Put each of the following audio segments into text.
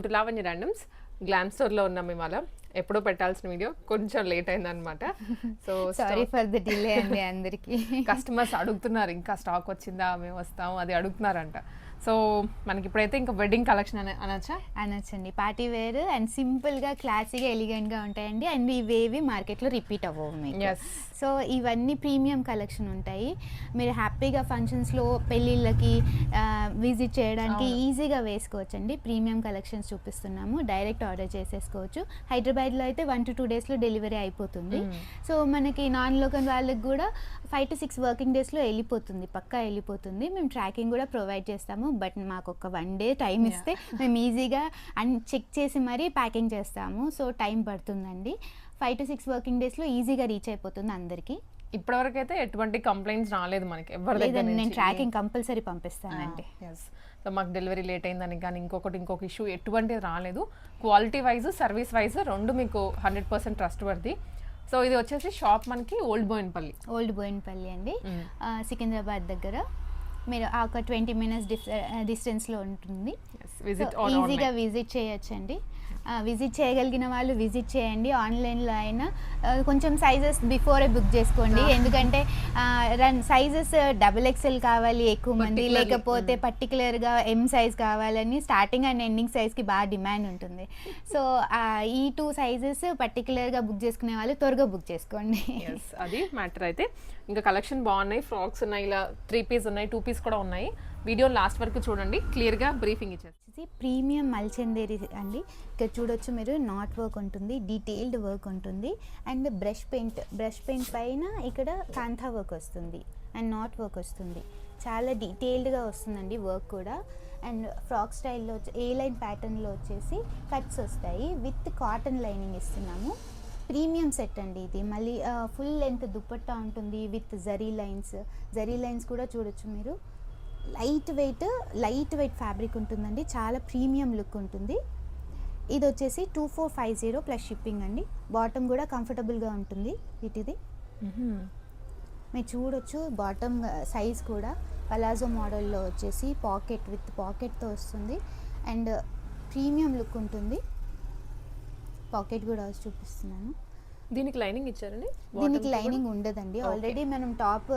To Lavanya randoms. Glam స్టోర్లో ఉన్నాం ఇవాళ. ఎప్పుడో పెట్టాల్సిన వీడియో కొంచెం లేట్ అయిందనమాట. So sorry for the delay అండి అందరికి. కస్టమర్స్ అడుగుతున్నారు ఇంకా స్టాక్ వచ్చిందా, మేము వస్తాము, అది అడుగుతున్నారంట. సో మనకి ఇప్పుడైతే ఇంకా వెడ్డింగ్ కలెక్షన్ అనొచ్చండి. పార్టీ వేర్ అండ్ సింపుల్గా క్లాసీగా ఎలిగెంట్గా ఉంటాయండి. అండ్ ఇవేవి మార్కెట్లో రిపీట్ అవ్వవు మీకు. సో ఇవన్నీ ప్రీమియం కలెక్షన్ ఉంటాయి. మీరు హ్యాపీగా ఫంక్షన్స్లో పెళ్ళిళ్ళకి విజిట్ చేయడానికి ఈజీగా వేసుకోవచ్చండి. ప్రీమియం కలెక్షన్స్ చూపిస్తున్నాము. డైరెక్ట్ ఆర్డర్ చేసేసుకోవచ్చు. హైదరాబాద్లో అయితే 1 to 2 daysలో డెలివరీ అయిపోతుంది. సో మనకి నాన్ లోకల్ వాళ్ళకి కూడా 5 to 6 వర్కింగ్ డేస్లో వెళ్ళిపోతుంది, పక్కా వెళ్ళిపోతుంది. మేము ట్రాకింగ్ కూడా ప్రొవైడ్ చేస్తాము. బట్ మాకు ఒక 1 day టైం ఇస్తే మేము ఈజీగా చెక్ చేసి మరీ ప్యాకింగ్ చేస్తాము. సో టైం పడుతుందండి. 5 to 6 వర్కింగ్ డేస్లో ఈజీగా రీచ్ అయిపోతుంది అందరికీ. ఇప్పటివరకు అయితే ఎటువంటి కంప్లైంట్స్ రాలేదు మనకి ఎవరి దగ్గర. నేను ట్రాకింగ్ కంపల్సరీ పంపిస్తానండి. సో మాకు డెలివరీ లేట్ అయిందని కానీ ఇంకొక ఇష్యూ ఎటువంటిది రాలేదు. క్వాలిటీ వైజ్, సర్వీస్ వైజ్ రెండు మీకు 100% ట్రస్ట్ వర్ది. సో ఇది వచ్చేసి షాప్ మనకి ఓల్డ్ బోయిన్పల్లి అండి, సికింద్రాబాద్ దగ్గర. మీరు ఒక 20 minutes డిస్టెన్స్లో ఉంటుంది. ఈజీగా విజిట్ చేయొచ్చండి. విజిట్ చేయగలిగిన వాళ్ళు విజిట్ చేయండి. ఆన్లైన్లో అయినా కొంచెం సైజెస్ బిఫోరే బుక్ చేసుకోండి. ఎందుకంటే సైజెస్ XXL కావాలి ఎక్కువ మంది, లేకపోతే పర్టికులర్గా M size కావాలని స్టార్టింగ్ అండ్ ఎండింగ్ సైజ్కి బాగా డిమాండ్ ఉంటుంది. సో ఈ 2 sizes పర్టికులర్గా బుక్ చేసుకునే వాళ్ళు త్వరగా బుక్ చేసుకోండి. అది మ్యాటర్. అయితే ఇంకా కలెక్షన్ బాగున్నాయి. ఫ్రాక్స్ ఉన్నాయి, ఇలా 3 piece ఉన్నాయి, 2 piece కూడా ఉన్నాయి. వీడియో లాస్ట్ వరకు చూడండి, క్లియర్గా బ్రీఫింగ్ ఇచ్చేసి. ప్రీమియం మల్చందేరి అండి. ఇక్కడ చూడొచ్చు మీరు, నాట్ వర్క్ ఉంటుంది, డీటెయిల్డ్ వర్క్ ఉంటుంది. అండ్ బ్రష్ పెయింట్ పైన ఇక్కడ కాంతా వర్క్ వస్తుంది అండ్ నాట్ వర్క్ వస్తుంది. చాలా డీటెయిల్డ్గా వస్తుందండి వర్క్ కూడా. అండ్ ఫ్రాక్ స్టైల్లో ఏ లైన్ ప్యాటర్న్లో వచ్చేసి కట్స్ వస్తాయి. విత్ కాటన్ లైనింగ్ ఇస్తున్నాము. ప్రీమియం సెట్ అండి ఇది. మళ్ళీ ఫుల్ లెంత్ దుపట్టా ఉంటుంది విత్ జరీ లైన్స్ కూడా చూడొచ్చు మీరు. లైట్ వెయిట్ ఫ్యాబ్రిక్ ఉంటుందండి. చాలా ప్రీమియం లుక్ ఉంటుంది. ఇది వచ్చేసి 2450 ప్లస్ షిప్పింగ్ అండి. బాటమ్ కూడా కంఫర్టబుల్గా ఉంటుంది వీటిది. మీరు చూడొచ్చు బాటమ్ సైజ్ కూడా పలాజో మోడల్లో వచ్చేసి పాకెట్తో వస్తుంది. అండ్ ప్రీమియం లుక్ ఉంటుంది. పాకెట్ కూడా చూపిస్తున్నాను. దీనికి లైనింగ్ ఇచ్చారండి? దీనికి లైనింగ్ ఉండదండి. ఆల్రెడీ మనం టాప్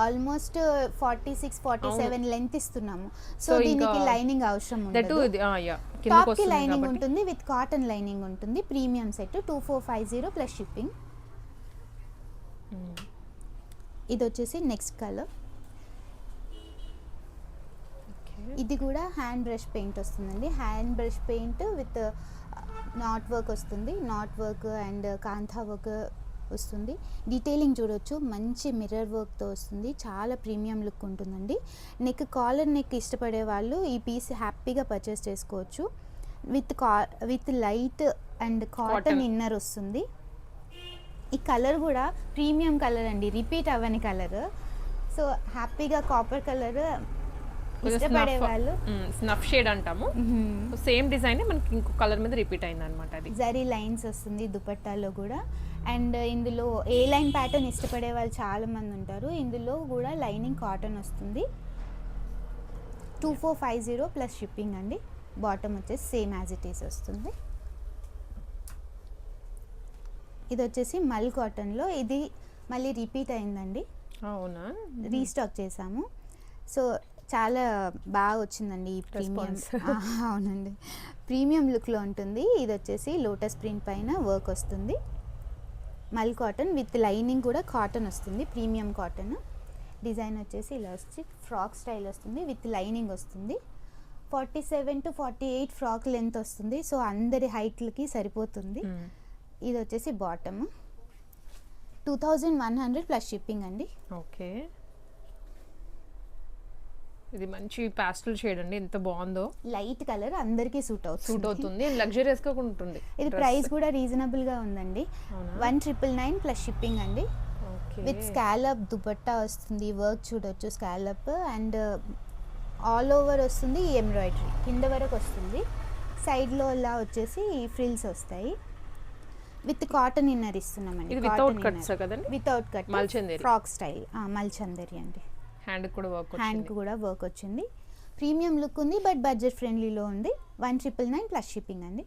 ఆల్మోస్ట్ 46-47 లెంత్ ఇస్తున్నాము. సో దీనికి లైనింగ్ అవసరం ఉండదు. టాప్ కి లైనింగ్ ఉంటుంది, విత్ కాటన్ లైనింగ్ ఉంటుంది. Premium set 2450 plus shipping. ఇది వచ్చేసి నెక్స్ట్ కలర్. ఇది కూడా హ్యాండ్ బ్రష్ పెయింట్ వస్తుందండి. Hand brush paint with knot work వస్తుంది. Knot work and kantha work వస్తుంది. డీటెయిలింగ్ చూడొచ్చు, మంచి మిర్రర్ వర్క్తో వస్తుంది. చాలా ప్రీమియం లుక్ ఉంటుందండి. కాలర్ నెక్ ఇష్టపడే వాళ్ళు ఈ పీస్ హ్యాపీగా పర్చేస్ చేసుకోవచ్చు. With light and cotton inner వస్తుంది. ఈ కలర్ కూడా ప్రీమియం కలర్ అండి, రిపీట్ అవ్వని కలర్. సో హ్యాపీగా కాపర్ కలర్ ఇష్టపడే వాళ్ళు, స్నఫ్ షేడ్ అంటాము. సేమ్ డిజైన్ మనకి ఇంకో కలర్ మీద రిపీట్ అయింది అనమాట. అది జరీ లైన్స్ వస్తుంది దుపట్టాలో కూడా. అండ్ ఇందులో ఏ లైన్ ప్యాటర్న్ ఇష్టపడే వాళ్ళు చాలా మంది ఉంటారు. ఇందులో కూడా లైనింగ్ కాటన్ వస్తుంది. 2450 ప్లస్ షిప్పింగ్ అండి. బాటమ్ వచ్చేసి సేమ్ యాజ్ ఇట్ ఈస్ వస్తుంది. ఇది వచ్చేసి మల్ కాటన్లో. ఇది మళ్ళీ రిపీట్ అయిందండి. అవునా? రీస్టాక్ చేసాము. సో చాలా బాగా వచ్చిందండి ఈ ప్రీమియం. అవునండి, ప్రీమియం లుక్లో ఉంటుంది. ఇది వచ్చేసి లోటస్ ప్రింట్ పైన వర్క్ వస్తుంది. మల్ కాటన్ విత్ లైనింగ్ కూడా కాటన్ వస్తుంది, ప్రీమియం కాటన్. డిజైన్ వచ్చేసి ఇలా వచ్చి ఫ్రాక్ స్టైల్ వస్తుంది, విత్ లైనింగ్ వస్తుంది. 47 to 48 ఫ్రాక్ లెంత్ వస్తుంది. సో అందరి హైట్లకి సరిపోతుంది. ఇది వచ్చేసి బాటమ్ 2100 ప్లస్ షిప్పింగ్ అండి. ఓకే, ఇది మంచి పాస్టల్ షేడ్ అండి, ఎంత బాగుందో. లైట్ కలర్ అందరికీ సూట్ అవుతుంది, లగ్జరియస్ గా ఉంటుంది. ఇది ప్రైస్ కూడా రీజనబుల్ గా ఉందండి. 1999 ప్లస్ షిప్పింగ్ అండి. విత్ స్కాలప్ దుపట్టా వస్తుంది. వర్క్ చూడొచ్చు, స్కాలప్ అండ్ ఆల్ ఓవర్ వస్తుంది. ఎంబ్రాయిడరీ కింద వరకు వస్తుంది. సైడ్లో ఇలా వచ్చేసి ఫ్రిల్స్ వస్తాయి. విత్ కాటన్ ఇన్నర్ ఇస్తున్నామండి. వితౌట్ కట్స్ కదండి? వితౌట్ కట్, ఫ్రాక్ స్టైల్ మల్చందరి అండి. హ్యాండ్ కూడా వర్క్ వచ్చింది. ప్రీమియం లుక్ ఉంది బట్ బడ్జెట్ ఫ్రెండ్లీలో ఉంది. 1,999 ప్లస్ షిప్పింగ్ అండి.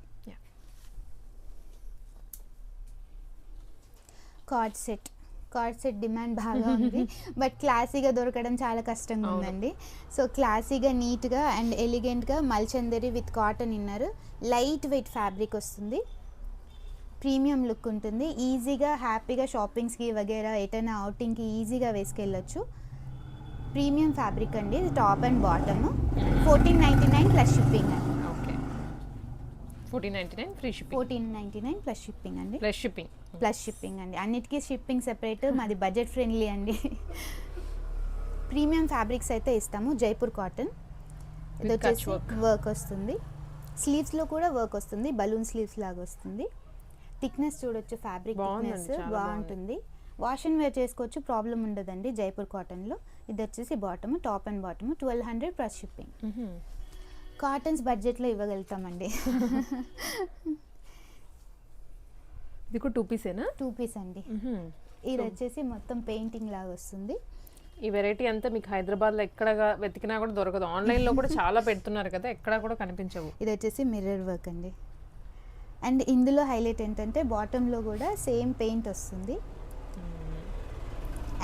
కార్డ్ సెట్ డిమాండ్ బాగా ఉంది బట్ క్లాసీగా దొరకడం చాలా కష్టంగా ఉందండి. సో క్లాసీగా నీట్గా అండ్ ఎలిగెంట్గా మల్చందరి with cotton inner, light weight fabric వస్తుంది, ప్రీమియం లుక్ ఉంటుంది. ఈజీగా హ్యాపీగా షాపింగ్స్కి వగేరా ఎటైనా అవుటింగ్కి ఈజీగా వేసుకెళ్ళొచ్చు. ప్రీమియం ఫ్యాబ్రిక్ అండి. ఇది top and bottom. 1499 plus shipping అండి. Okay 1499 free shipping. 1499 plus shipping అండి. ప్లస్ షిప్పింగ్ అండి. అన్నిటికీ షిప్పింగ్ సెపరేట్. మాది బడ్జెట్ ఫ్రెండ్లీ అండి. ప్రీమియం ఫ్యాబ్రిక్స్ అయితే ఇస్తాము. జైపూర్ కాటన్. ఇది వచ్చేసి వర్క్ వస్తుంది. స్లీవ్స్లో కూడా వర్క్ వస్తుంది, బలూన్ స్లీవ్స్ లాగా వస్తుంది. థిక్నెస్ చూడొచ్చు, ఫ్యాబ్రిక్ థిక్నెస్ బాగుంటుంది. వాష్ అండ్ వేర్ చేసుకోవచ్చు, ప్రాబ్లం ఉండదండి జైపూర్ కాటన్లో. ఇది వచ్చేసి bottom, top and bottom 1200 plus shipping. Cottons బడ్జెట్లో ఇవ్వగలుగుతామండి. ఇది కూడా 2 పీసేనా? 2 పీస్ అండి. ఇది వచ్చేసి మొత్తం పెయింటింగ్ లాగా వస్తుంది. ఈ వెరైటీ అంతా మీకు హైదరాబాద్లో ఎక్కడ వెతికినా కూడా దొరకదు. ఆన్లైన్లో కూడా చాలా పెడుతున్నారు కదా, ఎక్కడ కూడా కనిపించవు. ఇది వచ్చేసి మిర్రర్ వర్క్ అండి. అండ్ ఇందులో హైలైట్ ఏంటంటే బాటంలో కూడా సేమ్ పెయింట్ వస్తుంది.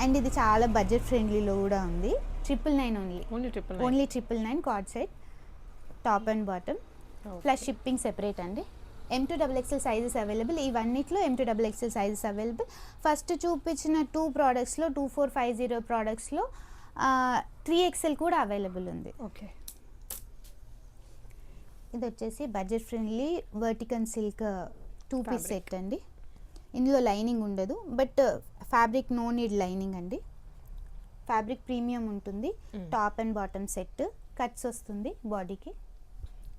అండ్ ఇది చాలా బడ్జెట్ ఫ్రెండ్లీలో కూడా ఉంది. 999 only. 999 co-ord set, top and bottom plus shipping separate అండి. M2XXL sizes available. ఇవన్నిట్లో M2XXL సైజెస్ అవైలబుల్. ఫస్ట్ చూపించిన 2 ప్రోడక్ట్స్లో 2450 ప్రోడక్ట్స్లో 3XL కూడా అవైలబుల్ ఉంది. ఓకే. ఇది వచ్చేసి బడ్జెట్ ఫ్రెండ్లీ వర్టికన్ సిల్క్ 2 పీస్ సెట్ అండి. ఇందులో లైనింగ్ ఉండదు but fabric no need lining అండి. ఫ్యాబ్రిక్ ప్రీమియం ఉంటుంది. Top and bottom set, cuts వస్తుంది బాడీకి.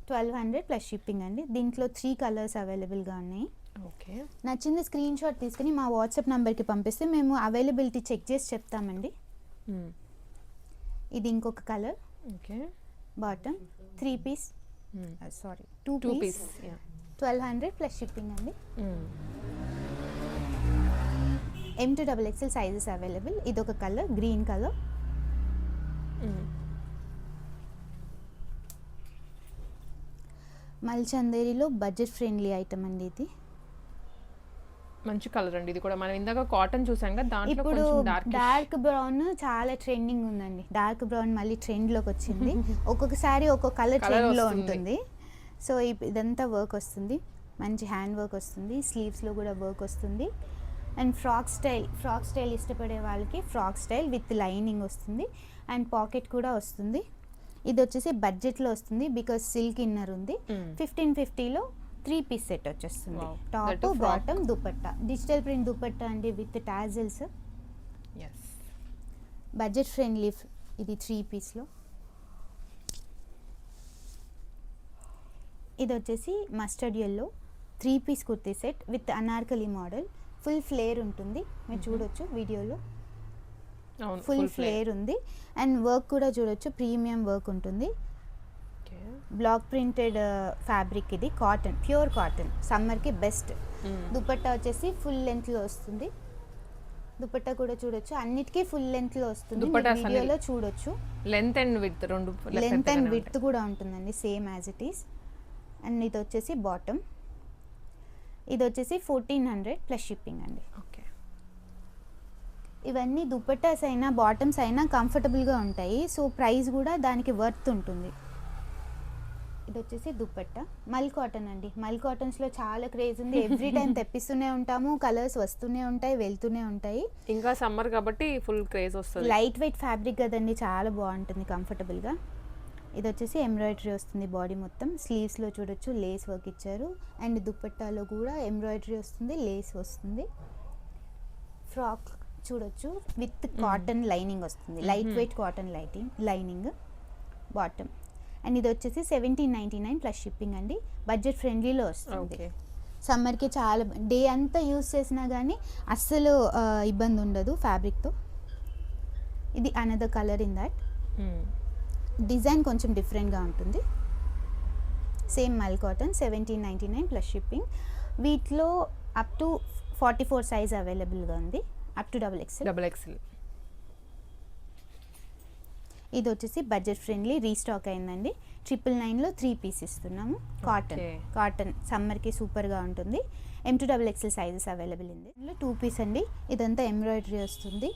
1200 ప్లస్ షిప్పింగ్ అండి. దీంట్లో 3 కలర్స్ అవైలబుల్గా ఉన్నాయి. ఓకే. నచ్చింది స్క్రీన్ షాట్ తీసుకుని మా వాట్సాప్ నెంబర్కి పంపిస్తే మేము అవైలబిలిటీ చెక్ చేసి చెప్తామండి. ఇది ఇంకొక colour. Okay. Bottom 3 piece, sorry 2 piece, 1200 plus shipping అండి. M2XXL sizes available. ఇది ఒక కలర్, గ్రీన్ కలర్. మల్చందేరిలో బడ్జెట్ ఫ్రెండ్లీ ఐటమ్ అండి. ఇది మంచి కలర్ అండి. ఇది కూడా మనం ఇందాక కాటన్ చూసాం కదా, దాంట్లో ఇప్పుడు కొంచెం డార్క్ బ్రౌన్ చాలా ట్రెండింగ్ ఉందండి. డార్క్ బ్రౌన్ మళ్ళీ ట్రెండ్లోకి వచ్చింది. ఒక్కొక్కసారి ఒక్కొక్క కలర్ ట్రెండ్లో ఉంటుంది. సో ఇదంతా వర్క్ వస్తుంది, మంచి హ్యాండ్ వర్క్ వస్తుంది. స్లీవ్స్లో కూడా వర్క్ వస్తుంది. అండ్ ఫ్రాక్ స్టైల్ ఇష్టపడే వాళ్ళకి ఫ్రాక్ స్టైల్ విత్ లైనింగ్ వస్తుంది అండ్ పాకెట్ కూడా వస్తుంది. ఇది వచ్చేసి బడ్జెట్లో వస్తుంది బికాస్ సిల్క్ ఇన్నర్ ఉంది. 1550లో 3 పీస్ సెట్ వచ్చేస్తుంది. Top, bottom, dupatta, digital print dupatta అండి విత్ టాజిల్స్. Budget friendly. ఇది 3 పీస్లో. ఇది వచ్చేసి mustard yellow 3 piece kurti set with Anarkali model. Full flare ఉంటుంది, మీరు చూడొచ్చు వీడియోలో. ఫుల్ ఫ్లేర్ ఉంది అండ్ వర్క్ కూడా చూడొచ్చు, ప్రీమియం వర్క్ ఉంటుంది. Block printed fabric. ఇది కాటన్, ప్యూర్ కాటన్, సమ్మర్కి బెస్ట్. దుపట్టా వచ్చేసి ఫుల్ లెంత్లో వస్తుంది. దుపట్టా కూడా చూడొచ్చు, అన్నిటికీ ఫుల్ లెంత్లో వస్తుంది. వీడియోలో చూడొచ్చు. లెంత్ అండ్ విడ్త్ రెండు, లెంత్ అండ్ విడ్త్ కూడా ఉంటుందండి same as it is. And ఇది వచ్చేసి బాటమ్. ఇది వచ్చేసి 1400 ప్లస్ షిప్పింగ్ అండి. ఓకే. ఇవన్నీ దుపట్టాస్ అయినా బాటమ్స్ అయినా కంఫర్టబుల్గా ఉంటాయి. సో ప్రైస్ కూడా దానికి వర్త్ ఉంటుంది. ఇది వచ్చేసి దుపట్టా, మల్ కాటన్ అండి. మల్ కాటన్స్లో చాలా క్రేజ్ ఉంది. ఎవ్రీ టైం తెప్పిస్తూనే ఉంటాము, కలర్స్ వస్తూనే ఉంటాయి, వెళ్తూనే ఉంటాయి. ఇంకా సమ్మర్ కాబట్టి ఫుల్ క్రేజ్ వస్తుంది. లైట్ వెయిట్ ఫ్యాబ్రిక్ కదండి, చాలా బాగుంటుంది కంఫర్టబుల్గా. ఇది వచ్చేసి ఎంబ్రాయిడరీ వస్తుంది బాడీ మొత్తం. స్లీవ్స్లో చూడొచ్చు లేస్ వర్క్ ఇచ్చారు అండ్ దుపట్టాలో కూడా ఎంబ్రాయిడరీ వస్తుంది, లేస్ వస్తుంది. ఫ్రాక్ చూడొచ్చు విత్ కాటన్ లైనింగ్ వస్తుంది, light weight cotton lining. Bottom. And ఇది వచ్చేసి 1799 ప్లస్ షిప్పింగ్ అండి. బడ్జెట్ ఫ్రెండ్లీలో వస్తుంది. సమ్మర్కి చాలా డే అంతా యూస్ చేసినా కానీ అస్సలు ఇబ్బంది ఉండదు ఫ్యాబ్రిక్తో. ఇది another colour in that. Design కొంచెం డిఫరెంట్గా ఉంటుంది. సేమ్ మల్ కాటన్ 1799 ప్లస్ షిప్పింగ్. వీటిలో అప్ టు 44 సైజ్ అవైలబుల్గా ఉంది, అప్ టు XXL. ఇది వచ్చేసి బడ్జెట్ ఫ్రెండ్లీ రీస్టాక్ అయిందండి. 999లో 3 పీస్ ఇస్తున్నాము. కాటన్ సమ్మర్కి సూపర్గా ఉంటుంది. M2XXL సైజెస్ అవైలబుల్ ఉంది. ఇందులో 2 పీస్ అండి. ఇదంతా ఎంబ్రాయిడరీ వస్తుంది.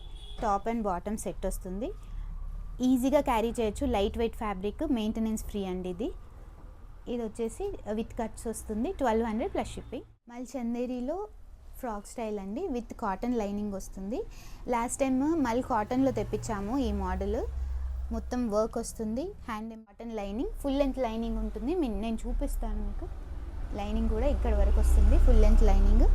టాప్ అండ్ బాటమ్ సెట్ వస్తుంది. ఈజీగా క్యారీ చేయొచ్చు. Light weight fabric, maintenance free అండి ఇది. ఇది వచ్చేసి విత్ కట్స్ వస్తుంది. 1200 ప్లస్ షిప్పింగ్. మళ్ళీ చందేరిలో ఫ్రాక్ స్టైల్ అండి విత్ కాటన్ లైనింగ్ వస్తుంది. లాస్ట్ టైం మళ్ళీ కాటన్లో తెప్పించాము ఈ మోడల్. మొత్తం వర్క్ వస్తుంది. Hand cotton lining, full length lining ఉంటుంది. నేను చూపిస్తాను మీకు. లైనింగ్ కూడా ఇక్కడ వరకు వస్తుంది, ఫుల్ లెంత్ లైనింగ్.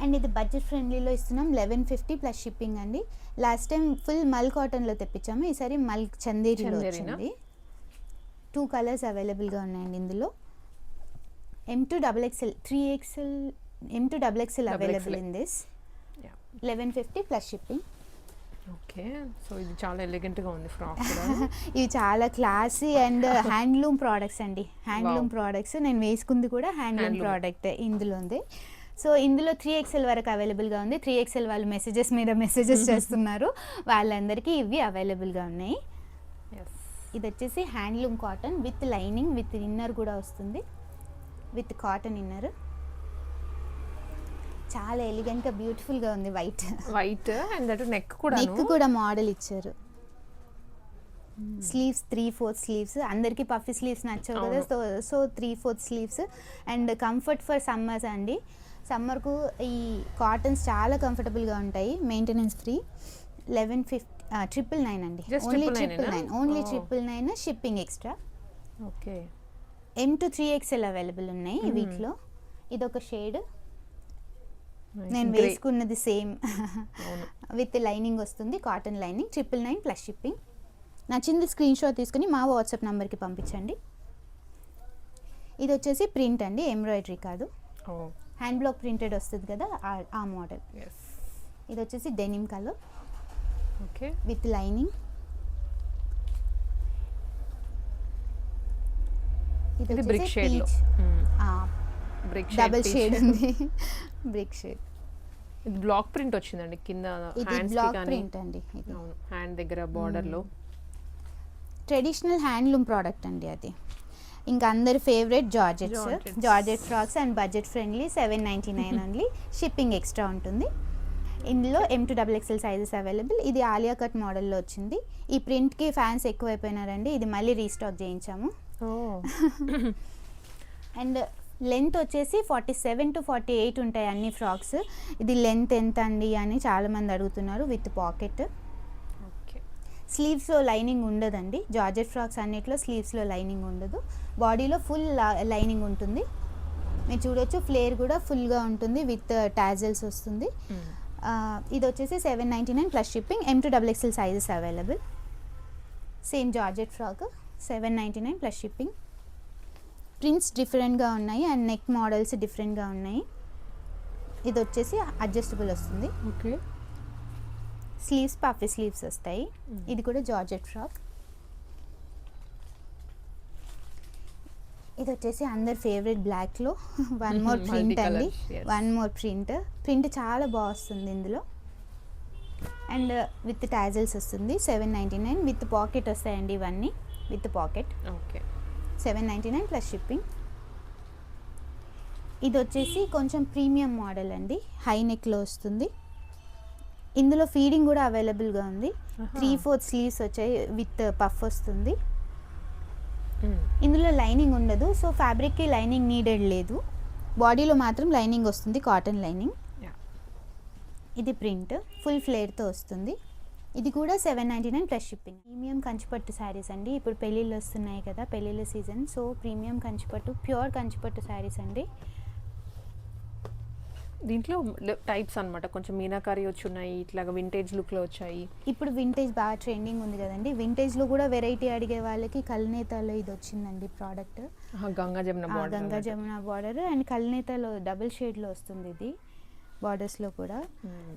అండ్ ఇది బడ్జెట్ ఫ్రెండ్లీలో ఇస్తున్నాం. 1150 ప్లస్ షిప్పింగ్ అండి. లాస్ట్ టైం ఫుల్ మల్ కాటన్లో తెప్పించాము, ఈసారి మల్ చందేరిలో వచ్చింది. 2 కలర్స్ అవైలబుల్గా ఉన్నాయండి ఇందులో. M2XXL 3XL M2XXL available in this. 1150 plus shipping. Okay, so ఇది చాలా ఎలిగెంట్గా ఉంది ఫ్రాక్. ఇవి చాలా క్లాసీ అండ్ హ్యాండ్లూమ్ ప్రోడక్ట్స్ అండి. హ్యాండ్లూమ్ ప్రోడక్ట్స్ నేను వేసుకుంది కూడా హ్యాండ్లూమ్ ప్రోడక్ట్ ఇందులో ఉంది. సో ఇందులో 3XL వరకు అవైలబుల్గా ఉంది. 3XL వాళ్ళు మెసేజెస్ మీద మెసేజెస్ చేస్తున్నారు, వాళ్ళందరికీ ఇవి అవైలబుల్గా ఉన్నాయి. ఇది వచ్చేసి handloom cotton with lining, with inner కూడా వస్తుంది, విత్ కాటన్ ఇన్నర్. చాలా ఎలిగెంట్గా బ్యూటిఫుల్గా ఉంది. వైట్ అండ్ దట్ నెక్ కూడా మోడల్ ఇచ్చారు. Sleeves 3/4 sleeves. అందరికీ పఫీ స్లీవ్స్ నచ్చవు కదా, so 3/4 sleeves. And comfort for summers అండి. సమ్మర్కు ఈ కాటన్స్ చాలా కంఫర్టబుల్గా ఉంటాయి, మెయింటెనెన్స్ ఫ్రీ. 999 అండి. Only 999 shipping extra. Okay. M2XXL available ఉన్నాయి వీటిలో. ఇదొక షేడ్, నేను వేసుకున్నది సేమ్ విత్ లైనింగ్ వస్తుంది, కాటన్ లైనింగ్. 999 plus shipping. నచ్చింది స్క్రీన్ షాట్ తీసుకుని మా వాట్సాప్ నెంబర్కి పంపించండి. ఇది వచ్చేసి ప్రింట్ అండి, ఎంబ్రాయిడరీ కాదు. హ్యాండ్ బ్లాక్ ప్రింటెడ్ వస్తుంది కదా, ఆ మోడల్. ఇది వచ్చేసి denim colour. Okay, with lining. ఇది బ్రిక్ షేడ్ లో, డబుల్ షేడ్ ఉంది, బ్రిక్ షేడ్. ఇది బ్లాక్ ప్రింట్ వచ్చిందండి కింద. ఇది బ్లాక్ ప్రింట్ అండి. హ్యాండ్ దగ్గర బార్డర్ లో ట్రెడిషనల్ హ్యాండ్లూమ్ ప్రోడక్ట్ అండి అది. ఇంకా అందరి favourite georgette frocks and budget friendly. 799 only. Shipping extra ఉంటుంది. ఇందులో M2XXL సైజెస్ అవైలబుల్. ఇది ఆలియా కట్ మోడల్లో వచ్చింది. ఈ ప్రింట్కి ఫ్యాన్స్ ఎక్కువైపోయినారండి, ఇది మళ్ళీ రీస్టాక్ చేయించాము. అండ్ లెంత్ వచ్చేసి 47 to 48 ఉంటాయి అన్ని ఫ్రాక్స్. ఇది లెంత్ ఎంత అండి అని చాలామంది అడుగుతున్నారు. With pocket. స్లీవ్స్లో లైనింగ్ ఉండదండి. జార్జెట్ ఫ్రాక్స్ అన్నిట్లో స్లీవ్స్లో లైనింగ్ ఉండదు. బాడీలో ఫుల్ లైనింగ్ ఉంటుంది. మీరు చూడొచ్చు, ఫ్లేర్ కూడా ఫుల్గా ఉంటుంది, విత్ టాజల్స్ వస్తుంది. ఇది వచ్చేసి 799 plus shipping. M2XXL sizes available. Same georgette frock 799 plus shipping. Prints డిఫరెంట్గా ఉన్నాయి అండ్ నెక్ మోడల్స్ డిఫరెంట్గా ఉన్నాయి. ఇది వచ్చేసి అడ్జస్టబుల్ వస్తుంది. ఓకే. స్లీవ్స్ పఫీ స్లీవ్స్ వస్తాయి. ఇది కూడా జార్జెట్ ఫ్రాక్. ఇది వచ్చేసి అందరి ఫేవరెట్ బ్లాక్లో వన్ మోర్ ప్రింట్ అండి. వన్ మోర్ ప్రింట్ చాలా బాగా వస్తుంది ఇందులో. అండ్ విత్ టాజల్స్ వస్తుంది. 799 విత్ పాకెట్ వస్తాయండి ఇవన్నీ, with pocket. Okay. 799 plus shipping. ఇది వచ్చేసి కొంచెం ప్రీమియం మోడల్ అండి, హై నెక్లో వస్తుంది. ఇందులో ఫీడింగ్ కూడా అవైలబుల్గా ఉంది. 3/4 స్లీవ్స్ వచ్చాయి, విత్ పఫ్ వస్తుంది. ఇందులో లైనింగ్ ఉండదు, సో ఫ్యాబ్రిక్కి లైనింగ్ నీడెడ్ లేదు. బాడీలో మాత్రం లైనింగ్ వస్తుంది, కాటన్ లైనింగ్. ఇది ప్రింట్ ఫుల్ ఫ్లేర్తో వస్తుంది. ఇది కూడా 799 ప్లస్ షిప్పింగ్. ప్రీమియం కంచిపట్టు శారీస్ అండి. ఇప్పుడు పెళ్ళిళ్ళు వస్తున్నాయి కదా, పెళ్ళిళ్ళ సీజన్, సో ప్రీమియం కంచిపట్టు, ప్యూర్ కంచిపట్టు శారీస్ అండి. దీంట్లో టైప్స్ అన్నమాట, కొంచెం మీనాకారి వచ్చి ఉన్నాయి, ఇట్లాగా వింటేజ్ లుక్లో వచ్చాయి. ఇప్పుడు వింటేజ్ బాగా ట్రెండింగ్ ఉంది కదండి. వింటేజ్లో కూడా వెరైటీ అడిగే వాళ్ళకి కల్నేతాలో ఇది వచ్చిందండి product. Ganga Jamuna border and కల్నేతాలో డబుల్ షేడ్లో వస్తుంది ఇది బార్డర్స్లో కూడా.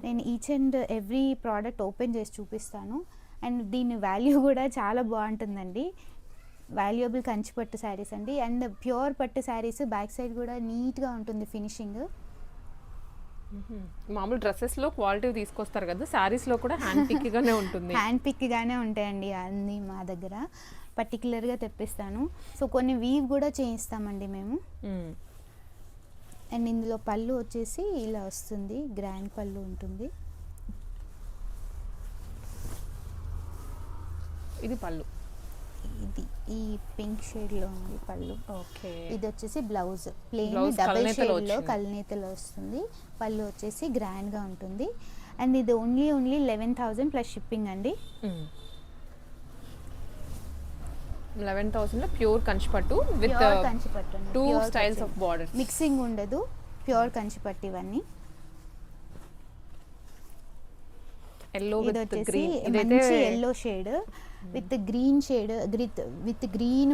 నేను each and every product open చేసి చూపిస్తాను. అండ్ దీని వాల్యూ కూడా చాలా బాగుంటుందండి. వాల్యుయబుల్ కంచిపట్టు శారీస్ అండి. అండ్ ప్యూర్ పట్టు శారీస్, బ్యాక్ సైడ్ కూడా నీట్గా ఉంటుంది ఫినిషింగ్. మామూలు డ్రెస్సెస్లో క్వాలిటీ తీసుకొస్తారు కదా, శారీస్లో కూడా హ్యాండ్ పిక్గానే ఉంటుంది. హ్యాండ్ పిక్గానే ఉంటాయండి అన్నీ మా దగ్గర, పర్టికులర్గా తెప్పిస్తాను. సో కొన్ని వీవ్ కూడా చేయిస్తామండి మేము. అండ్ ఇందులో పళ్ళు వచ్చేసి ఇలా వస్తుంది, గ్రాండ్ పళ్ళు ఉంటుంది. ఇది పళ్ళు, ఇది ఈ పింక్ షేడ్లో ఉంది పళ్ళు. ఓకే. ఇది వచ్చేసి బ్లౌజ్, ప్లెయిన్ Blouse డబుల్ కల్నేతలో షేడ్లో వచ్చింది. కల్నేతలో వస్తుంది. పళ్ళు వచ్చేసి గ్రాండ్గా ఉంటుంది. అండ్ ఇది ఓన్లీ 11,000 ప్లస్ షిప్పింగ్ అండి. 11,000లో ప్యూర్ కంచిపట్టు విత్ ప్యూర్ కంచిపట్టు అండి. 2 Pure styles Kanchi. Of border. Mixing ఉండదు, ప్యూర్ కంచిపట్టు ఇవన్నీ. ఎల్లో ఇది విత్ వచ్చేసి గ్రీన్. మంచి ఇదైతే yellow shade with green shade, with green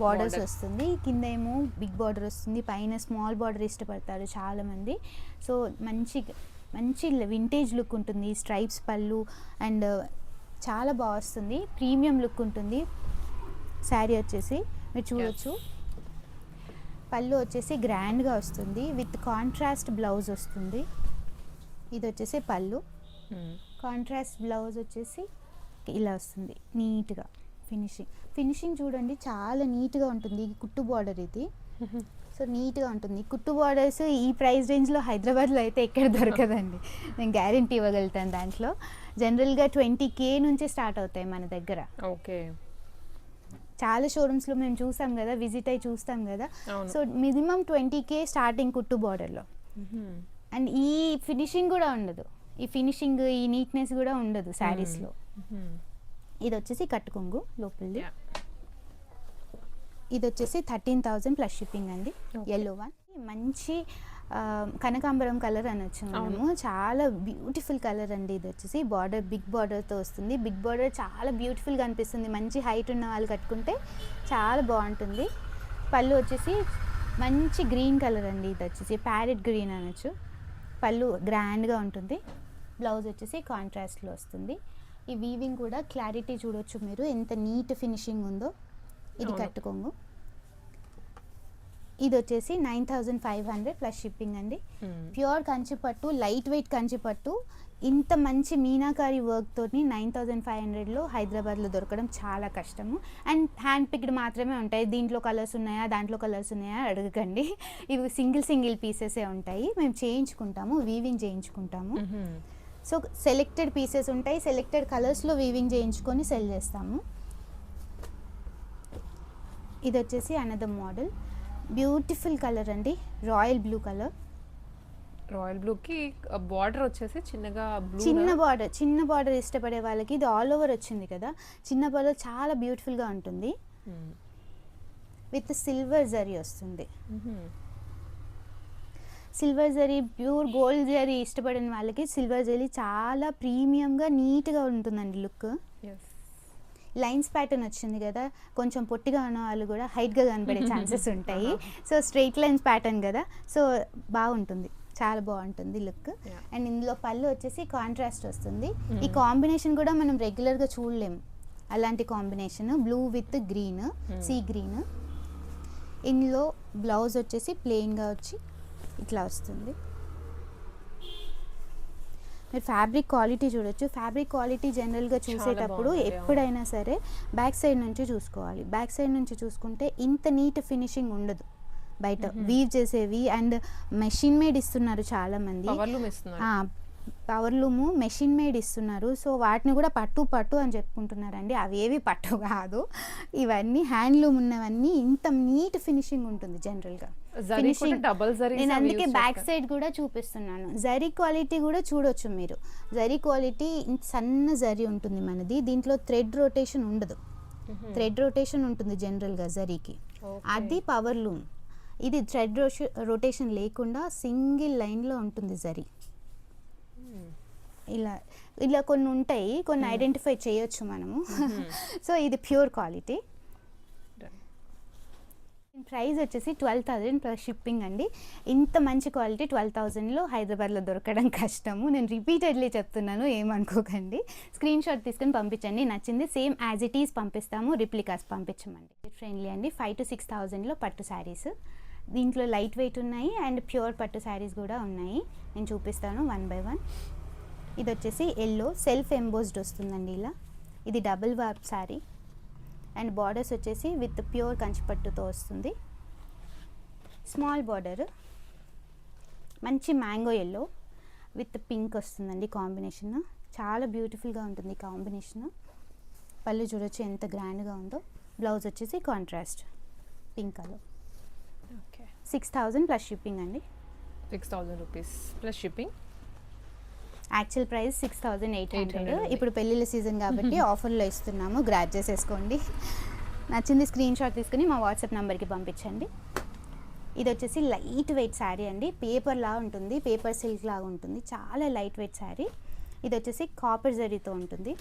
borders Border. వస్తుంది. కింద ఏమో బిగ్ బార్డర్ వస్తుంది, పైన స్మాల్ బార్డర్ ఇష్టపడతారు చాలా మంది. సో మంచి మంచి వింటేజ్ లుక్ ఉంటుంది. స్ట్రైప్స్ పళ్ళు అండ్ చాలా బాగా వస్తుంది, ప్రీమియం లుక్ ఉంటుంది. శారీ వచ్చేసి మీరు చూడొచ్చు, పళ్ళు వచ్చేసి గ్రాండ్గా వస్తుంది విత్ కాంట్రాస్ట్ బ్లౌజ్ వస్తుంది. ఇది వచ్చేసి పళ్ళు, కాంట్రాస్ట్ బ్లౌజ్ వచ్చేసి ఇలా వస్తుంది నీట్గా. ఫినిషింగ్ చూడండి చాలా నీట్గా ఉంటుంది. ఈ కుట్టు బార్డర్ ఇది, సో నీట్గా ఉంటుంది. కుట్టు బార్డర్స్ ఈ ప్రైస్ రేంజ్లో హైదరాబాద్లో అయితే ఎక్కడ దొరకదండి, నేను గ్యారెంటీ ఇవ్వగలుగుతాను. దాంట్లో జనరల్గా 20K నుంచి స్టార్ట్ అవుతాయి మన దగ్గర. ఓకే. చాలా షోరూమ్స్లో మేము చూసాం కదా, విజిట్ అయ్యి చూస్తాం కదా. అవును. సో మినిమం 20K స్టార్టింగ్ కుట్టు బార్డర్లో. అండ్ ఈ ఫినిషింగ్ కూడా ఉండదు, ఈ ఫినిషింగ్ ఈ నీట్నెస్ కూడా ఉండదు శారీస్లో. ఇది వచ్చేసి కట్టుకొంగు లోపలిది. ఇది వచ్చేసి 13,000 ప్లస్ షిప్పింగ్ అండి. ఎల్లో వన్ మంచి కనకాంబరం కలర్ అనొచ్చు మనము, చాలా బ్యూటిఫుల్ కలర్ అండి. ఇది వచ్చేసి బార్డర్ బిగ్ బార్డర్తో వస్తుంది. బిగ్ బార్డర్ చాలా బ్యూటిఫుల్గా అనిపిస్తుంది, మంచి హైట్ ఉన్న వాళ్ళు కట్టుకుంటే చాలా బాగుంటుంది. పళ్ళు వచ్చేసి మంచి గ్రీన్ కలర్ అండి. ఇది వచ్చేసి ప్యారెట్ గ్రీన్ అనొచ్చు. పళ్ళు గ్రాండ్గా ఉంటుంది. బ్లౌజ్ వచ్చేసి కాంట్రాస్ట్లో వస్తుంది. ఈ వీవింగ్ కూడా క్లారిటీ చూడొచ్చు మీరు, ఎంత నీట్ ఫినిషింగ్ ఉందో. ఇది కట్టుకోంగు. ఇది వచ్చేసి 9,500 ప్లస్ షిప్పింగ్ అండి. ప్యూర్ కంచిపట్టు, లైట్ వెయిట్ కంచిపట్టు, ఇంత మంచి మీనాకారి వర్క్ తోని 9,500లో హైదరాబాద్లో దొరకడం చాలా కష్టము. అండ్ హ్యాండ్ పిక్డ్ మాత్రమే ఉంటాయి. దీంట్లో కలర్స్ ఉన్నాయా, దాంట్లో కలర్స్ ఉన్నాయా అడగకండి. ఇవి సింగిల్ పీసెసే ఉంటాయి. మేము చేయించుకుంటాము, వీవింగ్ చేయించుకుంటాము. సో సెలెక్టెడ్ పీసెస్ ఉంటాయి, సెలెక్టెడ్ కలర్స్లో వీవింగ్ చేయించుకొని సెల్ చేస్తాము. ఇది వచ్చేసి అనదర్ మోడల్, బ్యూటిఫుల్ కలర్ అండి, రాయల్ బ్లూ కలర్. రాయల్ బ్లూకి బార్డర్ వచ్చేసి చిన్నగా బ్లూ, చిన్న బార్డర్ ఇష్టపడే వాళ్ళకి ఇది ఆల్ ఓవర్ వచ్చింది కదా, చిన్న బార్డర్ చాలా బ్యూటిఫుల్గా ఉంటుంది. విత్ సిల్వర్ జరీ వస్తుంది. Silver zari, pure gold zari ఇష్టపడిన వాళ్ళకి సిల్వర్ జరీ చాలా ప్రీమియంగా నీట్గా ఉంటుందండి లుక్. లైన్స్ ప్యాటర్న్ వచ్చింది కదా, కొంచెం పొట్టిగా ఉన్న వాళ్ళు కూడా హైట్గా కనబడే ఛాన్సెస్ ఉంటాయి. సో స్ట్రైట్ లైన్స్ ప్యాటర్న్ కదా, సో బాగుంటుంది, చాలా బాగుంటుంది లుక్. అండ్ ఇందులో పళ్ళు వచ్చేసి కాంట్రాస్ట్ వస్తుంది. ఈ కాంబినేషన్ కూడా మనం రెగ్యులర్గా చూడలేము, అలాంటి combination blue with green, sea green. ఇందులో బ్లౌజ్ వచ్చేసి ప్లెయిన్గా వచ్చి ఇట్లా వస్తుంది. మీరు ఫ్యాబ్రిక్ క్వాలిటీ చూడొచ్చు. ఫ్యాబ్రిక్ క్వాలిటీ జనరల్గా చూసేటప్పుడు ఎప్పుడైనా సరే బ్యాక్ సైడ్ నుంచి చూసుకోవాలి. బ్యాక్ సైడ్ నుంచి చూసుకుంటే ఇంత నీట్ ఫినిషింగ్ ఉండదు బయట వీవ్ చేసేవి. అండ్ మెషిన్ మేడ్ ఇస్తున్నారు చాలామంది, పవర్ లూము మెషిన్ మేడ్ ఇస్తున్నారు. సో వాటిని కూడా పట్టు అని చెప్పుకుంటున్నారండి, అవి ఏవి పట్టు కాదు, ఇవన్నీ హ్యాండ్లూమ్ ఉన్నవన్నీ. ఇంత నీట్ ఫినిషింగ్ ఉంటుంది జనరల్గా. నేను అందుకే బ్యాక్ సైడ్ కూడా చూపిస్తున్నాను. జరీ క్వాలిటీ కూడా చూడొచ్చు మీరు. జరీ క్వాలిటీ సన్న జరీ ఉంటుంది మనది, దీంట్లో థ్రెడ్ రొటేషన్ ఉండదు. థ్రెడ్ రొటేషన్ ఉంటుంది జనరల్గా జరీకి, అది పవర్ లూమ్. ఇది థ్రెడ్ రొటేషన్ లేకుండా సింగిల్ లైన్లో ఉంటుంది జరీ. ఇలా కొన్ని ఉంటాయి, కొన్ని ఐడెంటిఫై చేయొచ్చు మనము. సో ఇది ప్యూర్ క్వాలిటీ. ప్రైస్ వచ్చేసి 12,000 ప్లస్ షిప్పింగ్ అండి. ఇంత మంచి క్వాలిటీ 12,000లో హైదరాబాద్లో దొరకడం కష్టము. నేను రిపీటెడ్లీ చెప్తున్నాను, ఏమనుకోకండి. స్క్రీన్ షాట్ తీసుకొని పంపించండి, నచ్చింది సేమ్ యాజ్ ఇట్ ఈస్ పంపిస్తాము, రిప్లికాస్ పంపించమండి. ఫ్రెండ్లీ అండి, 5,000 to 6,000లో పట్టు శారీస్. దీంట్లో లైట్ వెయిట్ ఉన్నాయి అండ్ ప్యూర్ పట్టు శారీస్ కూడా ఉన్నాయి. నేను చూపిస్తాను 1 by 1. ఇది వచ్చేసి ఎల్లో సెల్ఫ్ ఎంబోస్డ్ వస్తుందండి ఇలా. ఇది double warp sari and borders వచ్చేసి విత్ ప్యూర్ కంచిపట్టుతో వస్తుంది. స్మాల్ బార్డర్, మంచి మ్యాంగో ఎల్లో విత్ పింక్ వస్తుందండి కాంబినేషన్. చాలా బ్యూటిఫుల్గా ఉంటుంది కాంబినేషన్. పళ్ళు చూడొచ్చు ఎంత గ్రాండ్గా ఉందో. బ్లౌజ్ వచ్చేసి contrast pink colour. Okay 6000 plus shipping అండి. 6000 rupees plus shipping. Actual price 6800. 800. ఇప్పుడు పెళ్ళిళ్ళ సీజన్ కాబట్టి ఆఫర్లో ఇస్తున్నాము, గ్రాబ్ చేసేసుకోండి. నచ్చింది స్క్రీన్ షాట్ తీసుకుని మా వాట్సాప్ నెంబర్కి పంపించండి. ఇది వచ్చేసి లైట్ వెయిట్ శారీ అండి. పేపర్ లా ఉంటుంది, పేపర్ సిల్క్ లాగా ఉంటుంది. చాలా లైట్ వెయిట్ శారీ. ఇది వచ్చేసి కాపర్ జరీతో ఉంటుంది.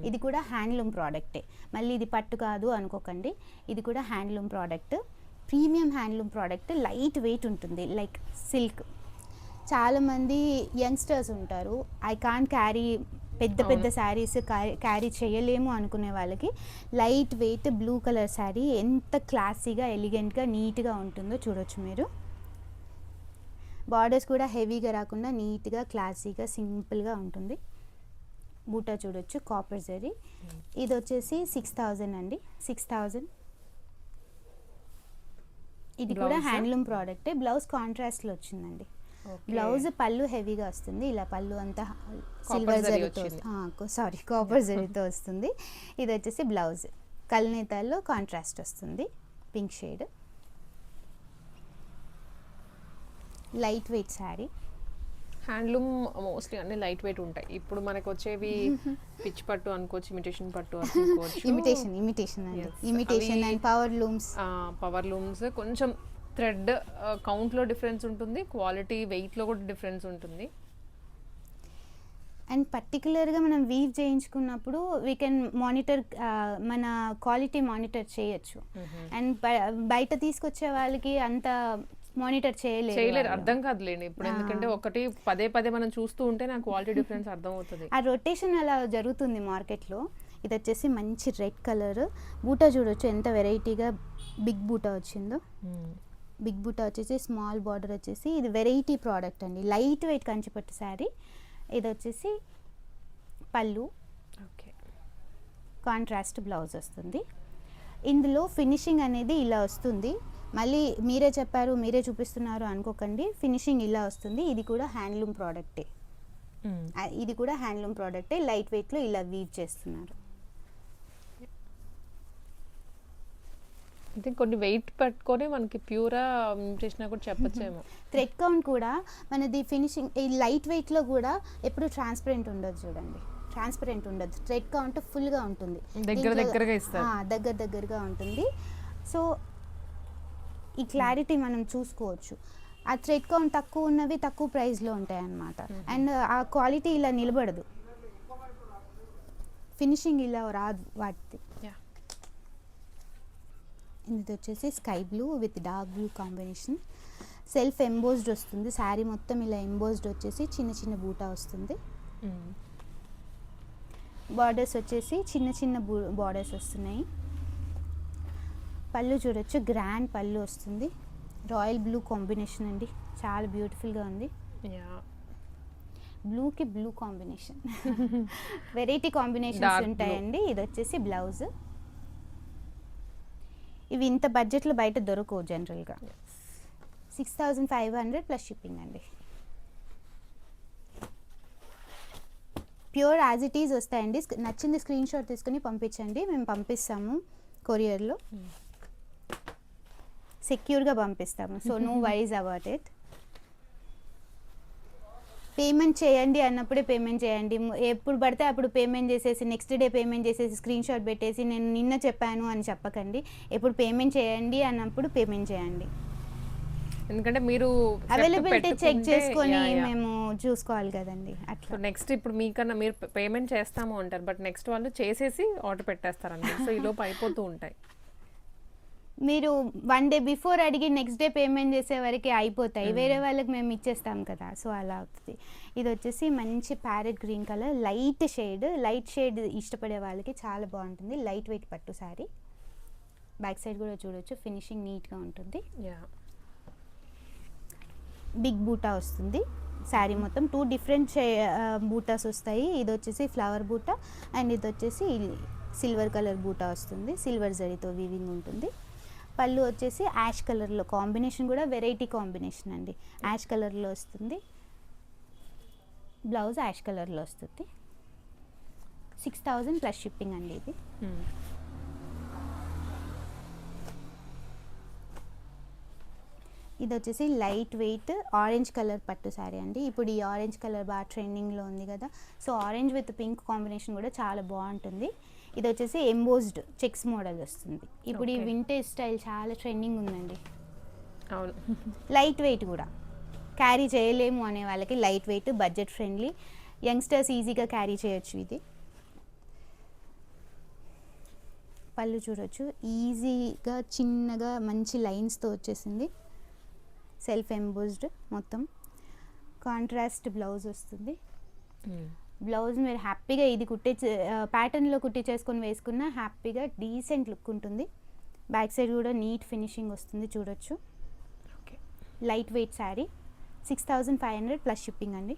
ఇది కూడా హ్యాండ్లూమ్ ప్రోడక్టే. మళ్ళీ ఇది పట్టు కాదు అనుకోకండి, ఇది కూడా handloom product. Premium handloom product. Light weight ఉంటుంది లైక్ సిల్క్. చాలామంది యంగ్స్టర్స్ ఉంటారు, ఐ కాంట్ క్యారీ పెద్ద పెద్ద శారీస్ క్యారీ చేయలేము అనుకునే వాళ్ళకి light weight blue colour sari ఎంత క్లాసీగా ఎలిగెంట్గా నీట్గా ఉంటుందో చూడొచ్చు మీరు. బార్డర్స్ కూడా హెవీగా రాకుండా నీట్గా క్లాసీగా సింపుల్గా ఉంటుంది. బూటా చూడొచ్చు కాపర్ జరీ. ఇది వచ్చేసి 6000 అండి. 6000. ఇది కూడా హ్యాండ్లూమ్ ప్రోడక్టే. బ్లౌజ్ కాంట్రాస్ట్లో వచ్చిందండి. బ్లౌజ్ పళ్ళు హెవీగా వస్తుంది. ఇలా పళ్ళు అంతా సిల్వర్ జరీతో, సారీ కాపర్ జరీతో వస్తుంది. ఇది వచ్చేసి బ్లౌజ్ కల్నేతాల్లో కాంట్రాస్ట్ వస్తుంది, pink shade. Light weight sari. Handloom mostly అన్ని లైట్ వెయిట్ ఉంటాయి. ఇప్పుడు మనకు వచ్చేవి పిచ్ పట్టు అనుకోవచ్చు, ఇమిటేషన్ పట్టు అనుకోవచ్చు. ఇమిటేషన్ అండ్ పవర్ లూమ్స్ కొంచెం థ్రెడ్ కౌంట్లో డిఫరెన్స్ ఉంటుంది, క్వాలిటీ వెయిట్లో కూడా డిఫరెన్స్ ఉంటుంది. అండ్ పర్టికులర్గా మనం వీవ్ చేయించుకున్నప్పుడు వీ కెన్ మానిటర్, మన క్వాలిటీ మానిటర్ చేయొచ్చు. అండ్ బయట తీసుకొచ్చే వాళ్ళకి అంత మానిటర్ చేయలేరు, అర్థం కాదులేండి ఇప్పుడు. ఎందుకంటే ఒకటి పదే పదే మనం చూస్తూ ఉంటే నాకు క్వాలిటీ డిఫరెన్స్ అర్థం అవుతుంది. ఆ రొటేషన్ అలా జరుగుతుంది మార్కెట్లో. ఇది వచ్చేసి మంచి రెడ్ కలర్. బూటా చూడొచ్చు ఎంత వెరైటీగా బిగ్ బూటా వచ్చిందో. బిగ్ బూటా వచ్చేసి స్మాల్ బార్డర్ వచ్చేసి. ఇది వెరైటీ ప్రోడక్ట్ అండి, లైట్ వెయిట్ కంచిపట్టు శారీ. ఇది వచ్చేసి పళ్ళు, ఓకే కాంట్రాస్ట్ బ్లౌజ్ వస్తుంది. ఇందులో ఫినిషింగ్ అనేది ఇలా వస్తుంది. మళ్ళీ మీరే చెప్పారు మీరే చూపిస్తున్నారు అనుకోకండి, ఫినిషింగ్ ఇలా వస్తుంది. ఇది కూడా హ్యాండ్లూమ్ ప్రోడక్టే. ఇది కూడా హ్యాండ్లూమ్ ప్రోడక్టే. లైట్ వెయిట్లో ఇలా వీవ్ చేస్తున్నారు. అంటే కొన్ని వెయిట్ పట్టుకొని మనకి ప్యూరా ఇమిటేషన్ కూడా చెప్పొచ్చేమో. థ్రెడ్ కౌంట్ కూడా మనది ఫినిషింగ్ ఈ లైట్ వెయిట్లో కూడా ఎప్పుడు ట్రాన్స్పరెంట్ ఉండదు చూడండి, ట్రాన్స్పరెంట్ ఉండదు. థ్రెడ్ కౌంట్ ఫుల్గా ఉంటుంది, దగ్గరగా ఉంటుంది. సో ఈ క్లారిటీ మనం చూసుకోవచ్చు. ఆ థ్రెడ్ కౌంట్ తక్కువ ఉన్నవి తక్కువ ప్రైస్లో ఉంటాయి అన్నమాట. అండ్ ఆ క్వాలిటీ ఇలా నిలబడదు, ఫినిషింగ్ ఇలా రాదు వాటిది. ఇది వచ్చేసి sky blue with dark blue combination. Self embossed వస్తుంది శారీ మొత్తం. ఇలా ఎంబోస్డ్ వచ్చేసి చిన్న చిన్న బూటా వస్తుంది. బార్డర్స్ వచ్చేసి చిన్న చిన్న బార్డర్స్ వస్తున్నాయి. పళ్ళు చూడొచ్చు గ్రాండ్ పళ్ళు వస్తుంది. రాయల్ బ్లూ కాంబినేషన్ అండి, చాలా బ్యూటిఫుల్గా ఉంది. బ్లూకి బ్లూ కాంబినేషన్, వెరైటీ కాంబినేషన్స్ ఉంటాయండి. ఇది వచ్చేసి బ్లౌజ్. ఇవి ఇంత బడ్జెట్లో బయట దొరకవు జనరల్గా. 6500 ప్లస్ షిప్పింగ్ అండి. ప్యూర్ యాజ్ ఇట్ ఈజ్ వస్తాయండి. నచ్చింది స్క్రీన్ షాట్ తీసుకుని పంపించండి, మేము పంపిస్తాము కొరియర్లో. సెక్యూర్గా పంపిస్తాము, so no worries about it. Payment చేయండి అన్నప్పుడే పేమెంట్ చేయండి. ఎప్పుడు పడితే అప్పుడు పేమెంట్ చేసేసి నెక్స్ట్ డే పేమెంట్ చేసేసి స్క్రీన్ షాట్ పెట్టేసి నేను నిన్న చెప్పాను అని చెప్పకండి. ఎప్పుడు పేమెంట్ చేయండి అన్నప్పుడు పేమెంట్ చేయండి. ఎందుకంటే మీరు అవైలబిలిటీ చెక్ చేసుకొని మేము చూసుకోవాలి కదండి. అట్లా నెక్స్ట్ ఇప్పుడు మీకన్నా మీరు పేమెంట్ చేస్తాము అంటారు, బట్ నెక్స్ట్ వాళ్ళు చేసేసి ఆర్డర్ పెట్టేస్తారండి. సో ఈ లోపు అయిపోతూ ఉంటాయి. మీరు 1 day బిఫోర్ అడిగి నెక్స్ట్ డే పేమెంట్ చేసే వరకు అయిపోతాయి, వేరే వాళ్ళకి మేము ఇచ్చేస్తాం కదా, సో అలా అవుతుంది. ఇది వచ్చేసి మంచి parrot green colour, light shade ఇష్టపడే వాళ్ళకి చాలా బాగుంటుంది. లైట్ వెయిట్ పట్టు శారీ. బ్యాక్ సైడ్ కూడా చూడొచ్చు, ఫినిషింగ్ నీట్గా ఉంటుంది. బిగ్ బూటా వస్తుంది. శారీ మొత్తం 2 డిఫరెంట్ బూటాస్ వస్తాయి. ఇది వచ్చేసి ఫ్లవర్ బూటా అండ్ ఇది వచ్చేసి సిల్వర్ కలర్ బూటా వస్తుంది. సిల్వర్ జరీతో వీవింగ్ ఉంటుంది. పళ్ళు వచ్చేసి యాష్ కలర్లో, కాంబినేషన్ కూడా వెరైటీ కాంబినేషన్ అండి. యాష్ కలర్లో వస్తుంది. బ్లౌజ్ యాష్ కలర్లో వస్తుంది. 6000 ప్లస్ షిప్పింగ్ అండి ఇది. ఇది వచ్చేసి లైట్ వెయిట్ ఆరెంజ్ కలర్ పట్టు శారీ అండి. ఇప్పుడు ఈ ఆరెంజ్ కలర్ బాగా ట్రెండింగ్లో ఉంది కదా, so orange with pink combination కూడా చాలా బాగుంటుంది. ఇది వచ్చేసి ఎంబోస్డ్ చెక్స్ మోడల్ వస్తుంది. ఇప్పుడు ఈ వింటేజ్ స్టైల్ చాలా ట్రెండింగ్ ఉందండి. అవును. లైట్ వెయిట్ కూడా క్యారీ చేయలేము అనే వాళ్ళకి light weight, budget friendly, youngsters ఈజీగా క్యారీ చేయొచ్చు. ఇది పళ్ళు చూడొచ్చు, ఈజీగా చిన్నగా మంచి లైన్స్తో వచ్చేసింది. సెల్ఫ్ ఎంబోస్డ్ మొత్తం. కాంట్రాస్ట్ బ్లౌజ్ వస్తుంది. బ్లౌజ్ మీరు హ్యాపీగా ఇది ప్యాటర్న్లో కుట్టించేసుకొని వేసుకున్న హ్యాపీగా డీసెంట్ లుక్ ఉంటుంది. బ్యాక్ సైడ్ కూడా నీట్ ఫినిషింగ్ వస్తుంది చూడొచ్చు. Okay. Light weight sari 6500 plus shipping అండి.